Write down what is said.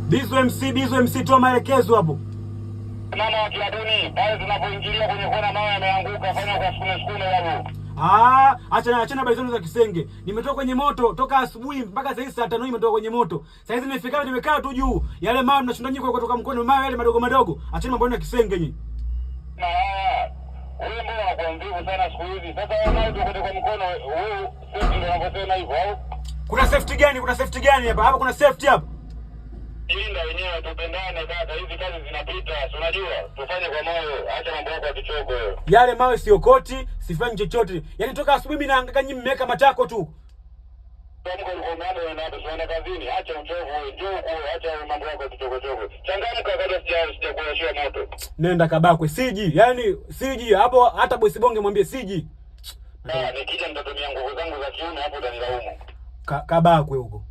Bizo MC toa maelekezo hapo. Mama wa Kiaduni, pale tunapoingilia kwenye kona mawe yameanguka, fanya kwa sukune hapo. Achana habari zenu za kisenge. Nimetoka kwenye moto toka asubuhi mpaka sasa hivi saa 5 nimetoka kwenye moto. Sasa hizi nimefika nimekaa tu juu. Yale mawe mnashinda nyinyi kutoka mkono mawe yale madogo madogo. Achana mambo ya kisenge nyinyi. Wewe mbona unakuwa mvivu sana siku hizi? Sasa mawe tu kutoka mkono wewe sisi ndio unavyosema hivyo au? Kuna safety gani? Kuna safety gani hapa? Hapa kuna safety hapa. Linda wenyewe tupendane kaka, hizi kazi zinapita, unajua? Tufanye kwa moyo, acha mambo yako ya kichoko wewe. Yale mawe sio koti, sifanyi chochote. Yaani toka asubuhi mimi naangaika nyinyi mmeweka matako tu. Mungu alikomanda wewe ndio tunaenda kazini, acha uchovu wewe, njoo acha mambo yako ya kichoko. Changamka kabla sijakuashia moto. Nenda Kabakwe, siji. Yaani siji hapo hata bosi bonge mwambie siji. Nikija nitatumia nguvu zangu za kiume hapo utanilaumu. Kabakwe huko.